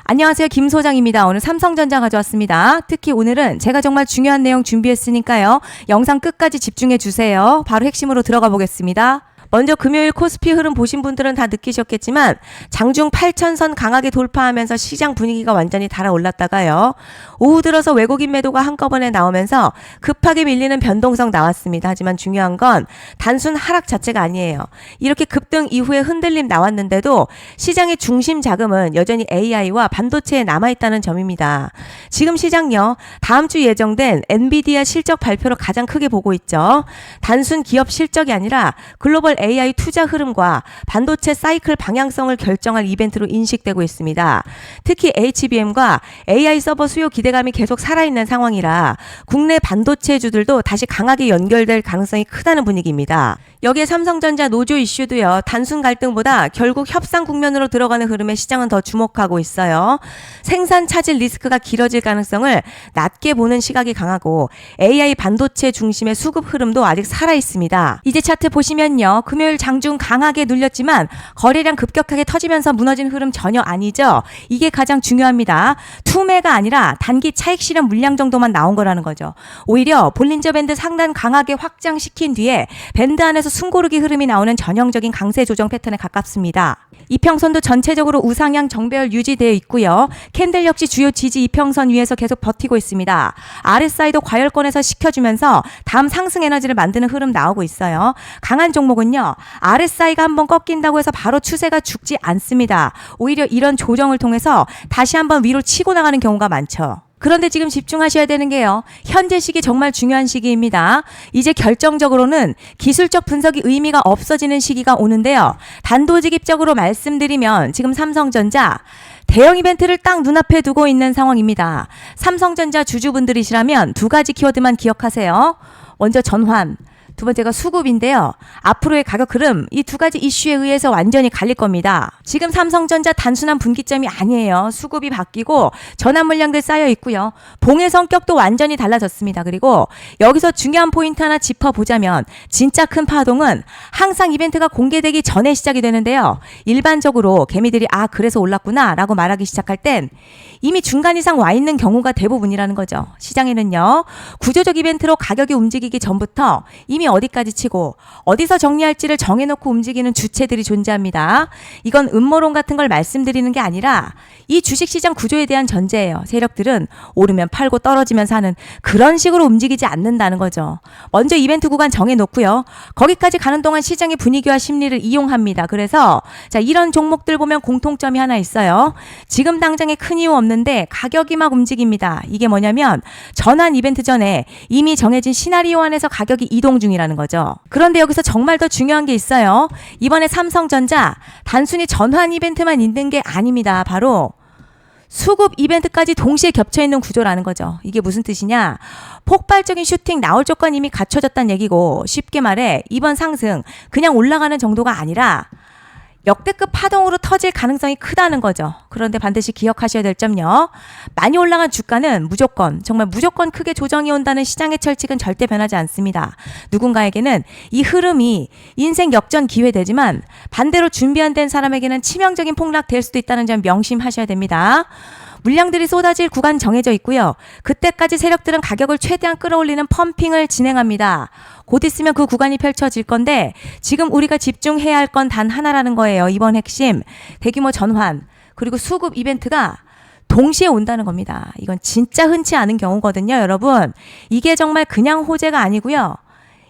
안녕하세요. 김 소장입니다. 오늘 삼성전자 가져왔습니다. 특히 오늘은 제가 정말 중요한 내용 준비했으니까요. 영상 끝까지 집중해 주세요. 바로 핵심으로 들어가 보겠습니다. 먼저 금요일 코스피 흐름 보신 분들은 다 느끼셨겠지만 장중 8,000선 강하게 돌파하면서 시장 분위기가 완전히 달아올랐다가요. 오후 들어서 외국인 매도가 한꺼번에 나오면서 급하게 밀리는 변동성 나왔습니다. 하지만 중요한 건 단순 하락 자체가 아니에요. 이렇게 급등 이후에 흔들림 나왔는데도 시장의 중심 자금은 여전히 AI와 반도체에 남아있다는 점입니다. 지금 시장요. 다음 주 예정된 엔비디아 실적 발표를 가장 크게 보고 있죠. 단순 기업 실적이 아니라 글로벌 AI 투자 흐름과 반도체 사이클 방향성을 결정할 이벤트로 인식되고 있습니다. 특히 HBM과 AI 서버 수요 기대감이 계속 살아있는 상황이라 국내 반도체주들도 다시 강하게 연결될 가능성이 크다는 분위기입니다. 여기에 삼성전자 노조 이슈도요. 단순 갈등보다 결국 협상 국면으로 들어가는 흐름에 시장은 더 주목하고 있어요. 생산 차질 리스크가 길어질 가능성을 낮게 보는 시각이 강하고 AI 반도체 중심의 수급 흐름도 아직 살아있습니다. 이제 차트 보시면요. 금요일 장중 강하게 눌렸지만 거래량 급격하게 터지면서 무너진 흐름 전혀 아니죠. 이게 가장 중요합니다. 투매가 아니라 단기 차익 실현 물량 정도만 나온 거라는 거죠. 오히려 볼린저 밴드 상단 강하게 확장시킨 뒤에 밴드 안에서 숨고르기 흐름이 나오는 전형적인 강세 조정 패턴에 가깝습니다. 이평선도 전체적으로 우상향 정배열 유지되어 있고요. 캔들 역시 주요 지지 이평선 위에서 계속 버티고 있습니다. RSI도 과열권에서 식혀주면서 다음 상승 에너지를 만드는 흐름 나오고 있어요. 강한 종목은요. RSI가 한번 꺾인다고 해서 바로 추세가 죽지 않습니다. 오히려 이런 조정을 통해서 다시 한번 위로 치고 나가는 경우가 많죠. 그런데 지금 집중하셔야 되는 게요. 현재 시기 정말 중요한 시기입니다. 이제 결정적으로는 기술적 분석이 의미가 없어지는 시기가 오는데요. 단도직입적으로 말씀드리면 지금 삼성전자 대형 이벤트를 딱 눈앞에 두고 있는 상황입니다. 삼성전자 주주분들이시라면 두 가지 키워드만 기억하세요. 먼저 전환. 두 번째가 수급인데요. 앞으로의 가격 흐름 이 두 가지 이슈에 의해서 완전히 갈릴 겁니다. 지금 삼성전자 단순한 분기점이 아니에요. 수급이 바뀌고 전환 물량들 쌓여 있고요. 봉의 성격도 완전히 달라졌습니다. 그리고 여기서 중요한 포인트 하나 짚어보자면 진짜 큰 파동은 항상 이벤트가 공개되기 전에 시작이 되는데요. 일반적으로 개미들이 그래서 올랐구나 라고 말하기 시작할 땐 이미 중간 이상 와 있는 경우가 대부분이라는 거죠. 시장에는요. 구조적 이벤트로 가격이 움직이기 전부터 이미 어디까지 치고 어디서 정리할지를 정해놓고 움직이는 주체들이 존재합니다. 이건 음모론 같은 걸 말씀드리는 게 아니라 이 주식시장 구조에 대한 전제예요. 세력들은 오르면 팔고 떨어지면 사는 그런 식으로 움직이지 않는다는 거죠. 먼저 이벤트 구간 정해놓고요. 거기까지 가는 동안 시장의 분위기와 심리를 이용합니다. 그래서 이런 종목들 보면 공통점이 하나 있어요. 지금 당장에 큰 이유 없는데 가격이 막 움직입니다. 이게 뭐냐면 전환 이벤트 전에 이미 정해진 시나리오 안에서 가격이 이동 중이라는 거죠. 그런데 여기서 정말 더 중요한 게 있어요. 이번에 삼성전자 단순히 전환 이벤트만 있는 게 아닙니다. 바로 수급 이벤트까지 동시에 겹쳐있는 구조라는 거죠. 이게 무슨 뜻이냐? 폭발적인 슈팅 나올 조건 이미 갖춰졌다는 얘기고 쉽게 말해 이번 상승 그냥 올라가는 정도가 아니라 역대급 파동으로 터질 가능성이 크다는 거죠. 그런데 반드시 기억하셔야 될 점요. 많이 올라간 주가는 정말 무조건 크게 조정이 온다는 시장의 철칙은 절대 변하지 않습니다. 누군가에게는 이 흐름이 인생 역전 기회 되지만 반대로 준비 안 된 사람에게는 치명적인 폭락 될 수도 있다는 점 명심하셔야 됩니다. 물량들이 쏟아질 구간 정해져 있고요. 그때까지 세력들은 가격을 최대한 끌어올리는 펌핑을 진행합니다. 곧 있으면 그 구간이 펼쳐질 건데 지금 우리가 집중해야 할 건 단 하나라는 거예요. 이번 핵심 대규모 전환 그리고 수급 이벤트가 동시에 온다는 겁니다. 이건 진짜 흔치 않은 경우거든요. 여러분 이게 정말 그냥 호재가 아니고요.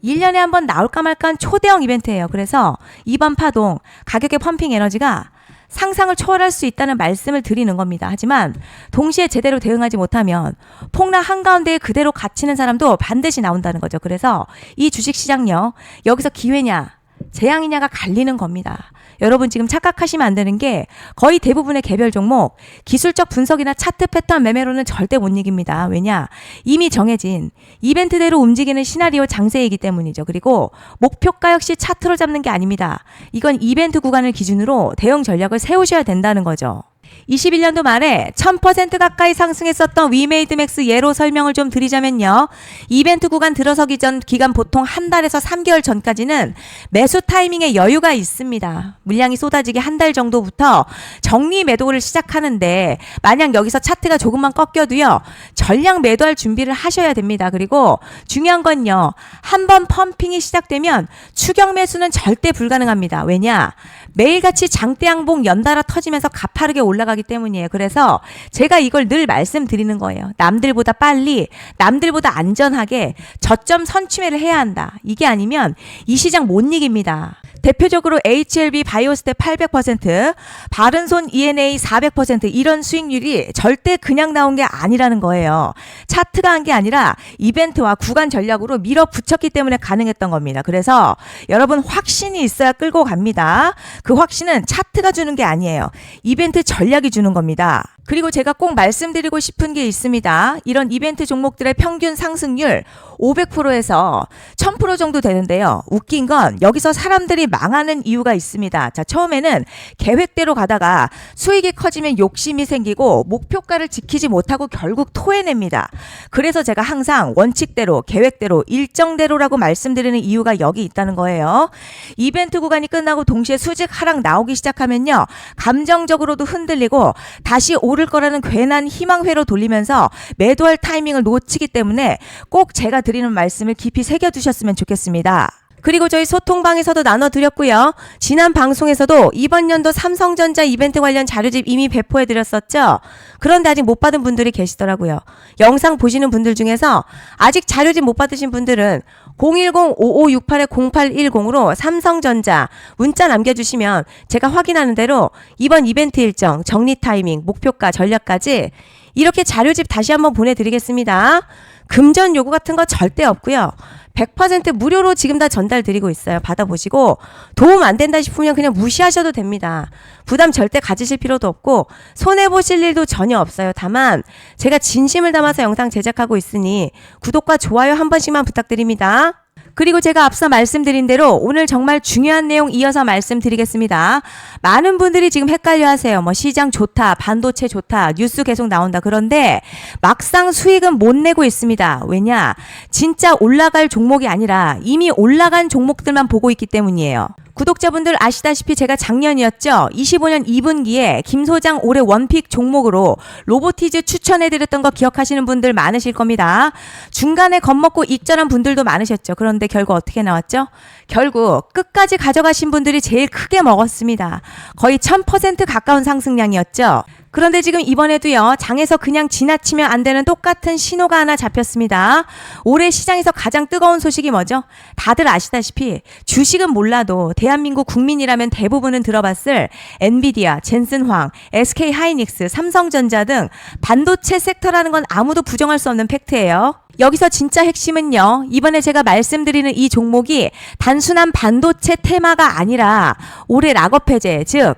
1년에 한 번 나올까 말까한 초대형 이벤트예요. 그래서 이번 파동 가격의 펌핑 에너지가 상상을 초월할 수 있다는 말씀을 드리는 겁니다. 하지만 동시에 제대로 대응하지 못하면 폭락 한가운데에 그대로 갇히는 사람도 반드시 나온다는 거죠. 그래서 이 주식시장요. 여기서 기회냐 재앙이냐가 갈리는 겁니다. 여러분 지금 착각하시면 안 되는 게 거의 대부분의 개별 종목 기술적 분석이나 차트 패턴 매매로는 절대 못 이깁니다. 왜냐? 이미 정해진 이벤트대로 움직이는 시나리오 장세이기 때문이죠. 그리고 목표가 역시 차트로 잡는 게 아닙니다. 이건 이벤트 구간을 기준으로 대응 전략을 세우셔야 된다는 거죠. 21년도 말에 1000% 가까이 상승했었던 위메이드맥스 예로 설명을 좀 드리자면요. 이벤트 구간 들어서기 전 기간 보통 한 달에서 3개월 전까지는 매수 타이밍에 여유가 있습니다. 물량이 쏟아지기 한 달 정도부터 정리 매도를 시작하는데 만약 여기서 차트가 조금만 꺾여도요. 전량 매도할 준비를 하셔야 됩니다. 그리고 중요한 건요. 한번 펌핑이 시작되면 추격 매수는 절대 불가능합니다. 왜냐? 매일같이 장대양봉 연달아 터지면서 가파르게 올라가기 때문이에요. 그래서 제가 이걸 늘 말씀드리는 거예요. 남들보다 빨리, 남들보다 안전하게 저점 선취매를 해야 한다. 이게 아니면 이 시장 못 이깁니다. 대표적으로 HLB 바이오스텝 800%, 바른손 ENA 400% 이런 수익률이 절대 그냥 나온 게 아니라는 거예요. 차트가 한 게 아니라 이벤트와 구간 전략으로 밀어붙였기 때문에 가능했던 겁니다. 그래서 여러분 확신이 있어야 끌고 갑니다. 그 확신은 차트가 주는 게 아니에요. 이벤트 전략이 주는 겁니다. 그리고 제가 꼭 말씀드리고 싶은 게 있습니다. 이런 이벤트 종목들의 평균 상승률 500%에서 1000% 정도 되는데요. 웃긴 건 여기서 사람들이 망하는 이유가 있습니다. 자, 처음에는 계획대로 가다가 수익이 커지면 욕심이 생기고 목표가를 지키지 못하고 결국 토해냅니다. 그래서 제가 항상 원칙대로, 계획대로, 일정대로라고 말씀드리는 이유가 여기 있다는 거예요. 이벤트 구간이 끝나고 동시에 수직 하락 나오기 시작하면요. 감정적으로도 흔들리고 다시 오를 거라는 괜한 희망회로 돌리면서 매도할 타이밍을 놓치기 때문에 꼭 제가 드리는 말씀을 깊이 새겨두셨으면 좋겠습니다. 그리고 저희 소통방에서도 나눠드렸고요. 지난 방송에서도 이번 연도 삼성전자 이벤트 관련 자료집 이미 배포해드렸었죠. 그런데 아직 못 받은 분들이 계시더라고요. 영상 보시는 분들 중에서 아직 자료집 못 받으신 분들은 010-5568-0810으로 삼성전자 문자 남겨주시면 제가 확인하는 대로 이번 이벤트 일정, 정리 타이밍, 목표가, 전략까지 이렇게 자료집 다시 한번 보내드리겠습니다. 금전 요구 같은 거 절대 없고요. 100% 무료로 지금 다 전달드리고 있어요. 받아보시고 도움 안 된다 싶으면 그냥 무시하셔도 됩니다. 부담 절대 가지실 필요도 없고 손해보실 일도 전혀 없어요. 다만 제가 진심을 담아서 영상 제작하고 있으니 구독과 좋아요 한 번씩만 부탁드립니다. 그리고 제가 앞서 말씀드린 대로 오늘 정말 중요한 내용 이어서 말씀드리겠습니다. 많은 분들이 지금 헷갈려 하세요. 뭐 시장 좋다, 반도체 좋다, 뉴스 계속 나온다. 그런데 막상 수익은 못 내고 있습니다. 왜냐? 진짜 올라갈 종목이 아니라 이미 올라간 종목들만 보고 있기 때문이에요. 구독자분들 아시다시피 제가 작년이었죠. 25년 2분기에 김 소장 올해 원픽 종목으로 로보티즈 추천해드렸던 거 기억하시는 분들 많으실 겁니다. 중간에 겁먹고 익절한 분들도 많으셨죠. 그런데 결국 어떻게 나왔죠? 결국 끝까지 가져가신 분들이 제일 크게 먹었습니다. 거의 1000% 가까운 상승량이었죠. 그런데 지금 이번에도요. 장에서 그냥 지나치면 안 되는 똑같은 신호가 하나 잡혔습니다. 올해 시장에서 가장 뜨거운 소식이 뭐죠? 다들 아시다시피 주식은 몰라도 대한민국 국민이라면 대부분은 들어봤을 엔비디아, 젠슨황, SK하이닉스, 삼성전자 등 반도체 섹터라는 건 아무도 부정할 수 없는 팩트예요. 여기서 진짜 핵심은요. 이번에 제가 말씀드리는 이 종목이 단순한 반도체 테마가 아니라 올해 락업 해제, 즉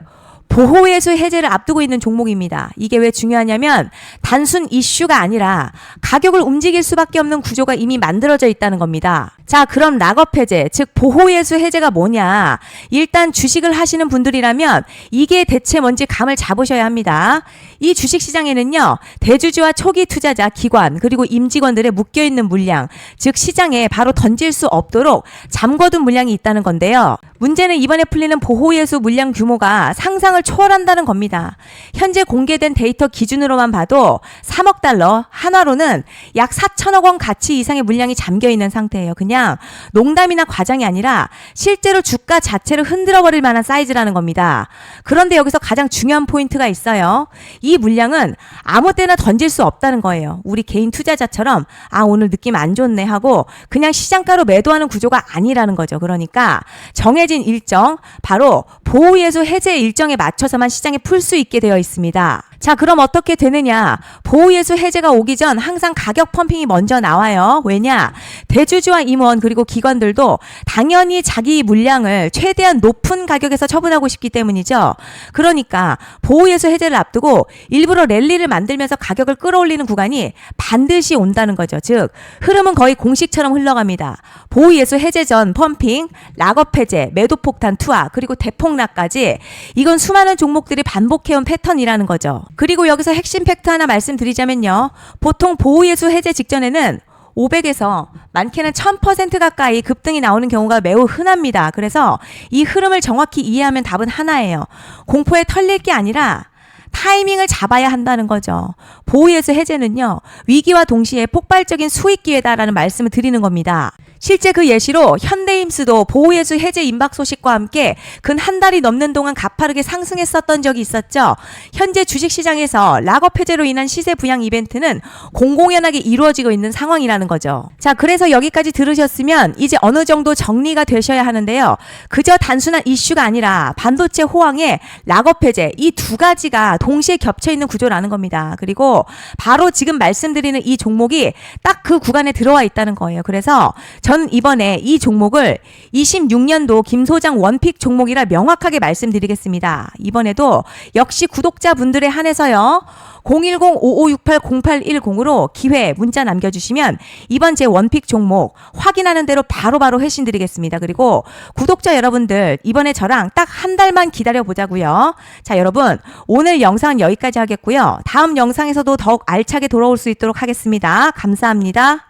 보호예수 해제를 앞두고 있는 종목입니다. 이게 왜 중요하냐면 단순 이슈가 아니라 가격을 움직일 수밖에 없는 구조가 이미 만들어져 있다는 겁니다. 자, 그럼 락업 해제, 즉 보호예수 해제가 뭐냐? 일단 주식을 하시는 분들이라면 이게 대체 뭔지 감을 잡으셔야 합니다. 이 주식시장에는요. 대주주와 초기 투자자, 기관, 그리고 임직원들의 묶여있는 물량, 즉 시장에 바로 던질 수 없도록 잠궈둔 물량이 있다는 건데요. 문제는 이번에 풀리는 보호예수 물량 규모가 상상을 초월한다는 겁니다. 현재 공개된 데이터 기준으로만 봐도 3억 달러, 한화로는 약 4천억 원 가치 이상의 물량이 잠겨있는 상태예요. 그냥 농담이나 과장이 아니라 실제로 주가 자체를 흔들어버릴 만한 사이즈라는 겁니다. 그런데 여기서 가장 중요한 포인트가 있어요. 이 물량은 아무 때나 던질 수 없다는 거예요. 우리 개인 투자자처럼 오늘 느낌 안 좋네 하고 그냥 시장가로 매도하는 구조가 아니라는 거죠. 그러니까 정해진 일정, 바로 보호예수 해제 일정에 맞춰서만 시장에 풀 수 있게 되어 있습니다. 자, 그럼 어떻게 되느냐? 보호예수 해제가 오기 전 항상 가격 펌핑이 먼저 나와요. 왜냐? 대주주와 임원 그리고 기관들도 당연히 자기 물량을 최대한 높은 가격에서 처분하고 싶기 때문이죠. 그러니까 보호예수 해제를 앞두고 일부러 랠리를 만들면서 가격을 끌어올리는 구간이 반드시 온다는 거죠. 즉, 흐름은 거의 공식처럼 흘러갑니다. 보호예수 해제 전 펌핑, 락업 해제, 매도 폭탄 투하, 그리고 대폭락까지 이건 수많은 종목들이 반복해온 패턴이라는 거죠. 그리고 여기서 핵심 팩트 하나 말씀드리자면요. 보통 보호예수 해제 직전에는 500에서 많게는 1000% 가까이 급등이 나오는 경우가 매우 흔합니다. 그래서 이 흐름을 정확히 이해하면 답은 하나예요. 공포에 털릴 게 아니라 타이밍을 잡아야 한다는 거죠. 보호예수 해제는요, 위기와 동시에 폭발적인 수익 기회다라는 말씀을 드리는 겁니다. 실제 그 예시로 현대임스도 보호예수 해제 임박 소식과 함께 근 한 달이 넘는 동안 가파르게 상승했었던 적이 있었죠. 현재 주식시장에서 락업 해제로 인한 시세 부양 이벤트는 공공연하게 이루어지고 있는 상황이라는 거죠. 자, 그래서 여기까지 들으셨으면 이제 어느 정도 정리가 되셔야 하는데요. 그저 단순한 이슈가 아니라 반도체 호황에 락업 해제 이 두 가지가 동시에 겹쳐 있는 구조라는 겁니다. 그리고 바로 지금 말씀드리는 이 종목이 딱 그 구간에 들어와 있다는 거예요. 그래서 전 이번에 이 종목을 26년도 김 소장 원픽 종목이라 명확하게 말씀드리겠습니다. 이번에도 역시 구독자분들에 한해서요. 010-5568-0810으로 기회 문자 남겨주시면 이번 제 원픽 종목 확인하는 대로 바로바로 회신 드리겠습니다. 그리고 구독자 여러분들 이번에 저랑 딱 한 달만 기다려보자고요. 자, 여러분 오늘 영상은 여기까지 하겠고요. 다음 영상에서도 더욱 알차게 돌아올 수 있도록 하겠습니다. 감사합니다.